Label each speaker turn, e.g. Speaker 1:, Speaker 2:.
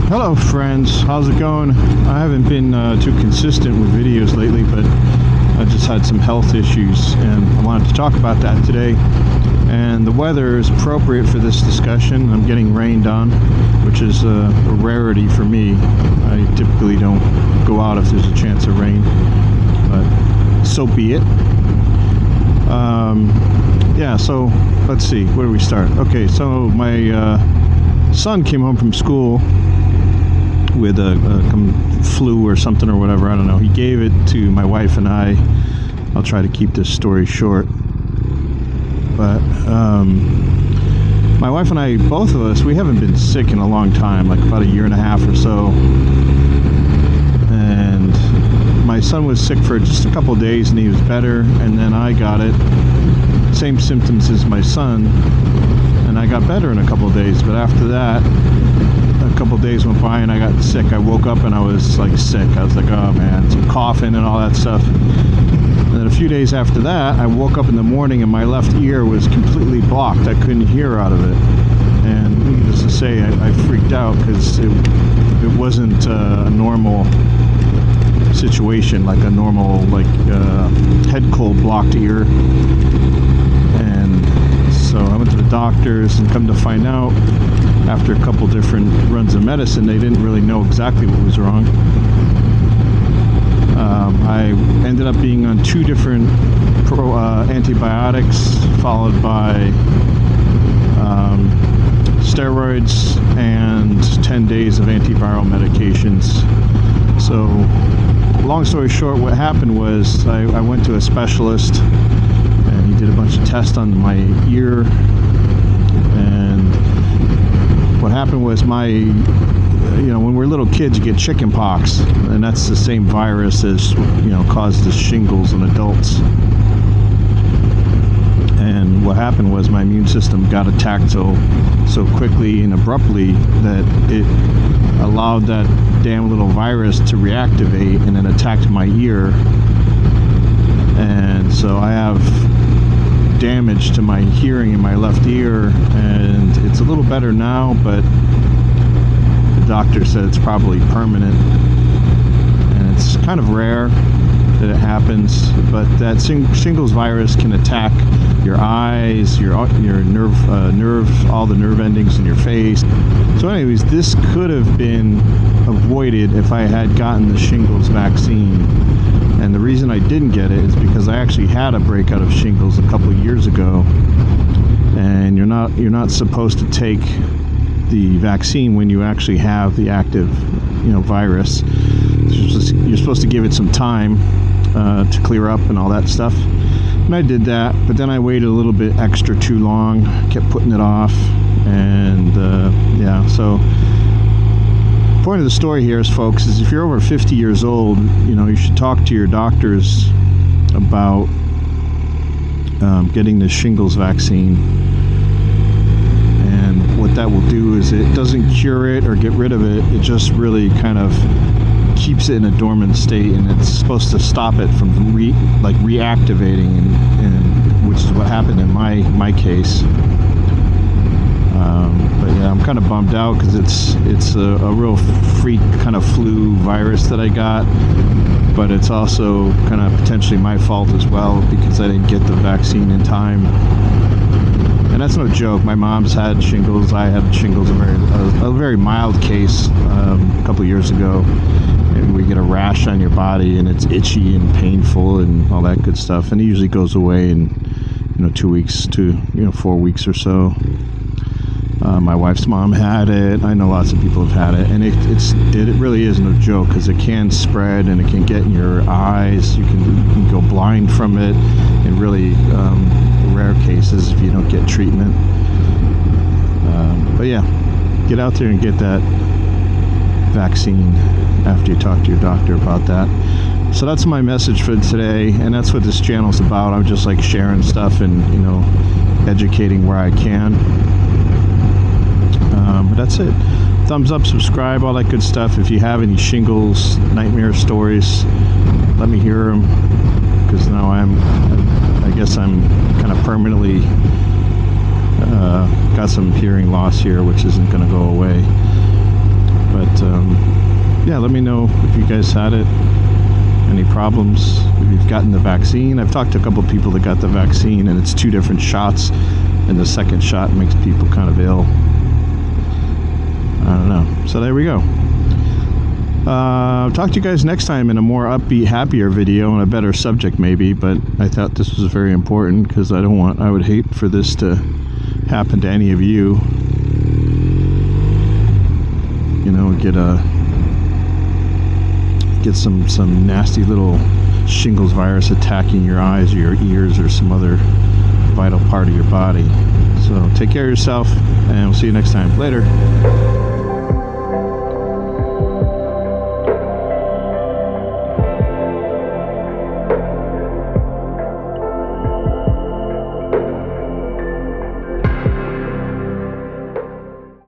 Speaker 1: Hello friends, how's it going? I haven't been too consistent with videos lately, but I just had some health issues and I wanted to talk about that today. And the weather is appropriate for this discussion. I'm getting rained on, which is a rarity for me. I typically don't go out if there's a chance of rain, but so be it. Yeah, so let's see, where do we start? Okay, so my son came home from school with a flu or something or whatever, I don't know. He gave it to my wife and I. I'll try to keep this story short. But my wife and I, both of us, we haven't been sick in a long time, like about a year and a half or so. And my son was sick for just a couple of days and he was better, and then I got it. Same symptoms as my son, and I got better in a couple of days. But after that, a couple of days went by and I got sick. I woke up and I was like sick. I was like, oh man, some coughing and all that stuff. And then a few days after that, I woke up in the morning and my left ear was completely blocked. I couldn't hear out of it. And needless to say, I freaked out because it wasn't a normal situation, like a normal head cold blocked ear. And so I went to the doctors, and come to find out, after a couple different runs of medicine, they didn't really know exactly what was wrong. I ended up being on 2 different antibiotics, followed by steroids and 10 days of antiviral medications. So long story short, what happened was I went to a specialist and he did a bunch of tests on my ear, and what happened was when we're little kids, you get chicken pox, and that's the same virus as, causes shingles in adults. And what happened was my immune system got attacked so quickly and abruptly that it allowed that damn little virus to reactivate and then attacked my ear. And so I have damage to my hearing in my left ear, and it's a little better now, but the doctor said it's probably permanent, and it's kind of rare that it happens, but that shingles virus can attack your eyes, your nerve, all the nerve endings in your face. So anyways, this could have been avoided if I had gotten the shingles vaccine. And the reason I didn't get it is because I actually had a breakout of shingles a couple of years ago, and you're not supposed to take the vaccine when you actually have the active virus. You're supposed to give it some time to clear up and all that stuff, and I did that, but then I waited a little bit extra too long, kept putting it off, and so the point of the story here is, folks, is if you're over 50 years old, you should talk to your doctors about getting the shingles vaccine. And what that will do is it doesn't cure it or get rid of it. It just really kind of keeps it in a dormant state, and it's supposed to stop it from reactivating, and which is what happened in my case. But yeah, I'm kind of bummed out because it's a real freak kind of flu virus that I got, but it's also kind of potentially my fault as well because I didn't get the vaccine in time. And that's no joke. My mom's had shingles. I had shingles, a very mild case a couple years ago, and we get a rash on your body and it's itchy and painful and all that good stuff, and it usually goes away in 2 weeks to 4 weeks or so. My wife's mom had it. I know lots of people have had it, and it really is no joke because it can spread and it can get in your eyes. You can go blind from it in really rare cases if you don't get treatment. But yeah, get out there and get that vaccine after you talk to your doctor about that. So that's my message for today, and that's what this channel's about. I'm just sharing stuff and educating where I can. But that's it. Thumbs up, subscribe, all that good stuff. If you have any shingles nightmare stories, let me hear them, because now I guess I'm kind of permanently got some hearing loss here, which isn't going to go away. But yeah, let me know if you guys had it, any problems, if you've gotten the vaccine. I've talked to a couple of people that got the vaccine, and it's 2 different shots, and the second shot makes people kind of ill. I don't know. So there we go. I'll talk to you guys next time in a more upbeat, happier video and a better subject maybe, but I thought this was very important because I would hate for this to happen to any of you. You know, get some nasty little shingles virus attacking your eyes or your ears or some other vital part of your body. So take care of yourself, and we'll see you next time. Later.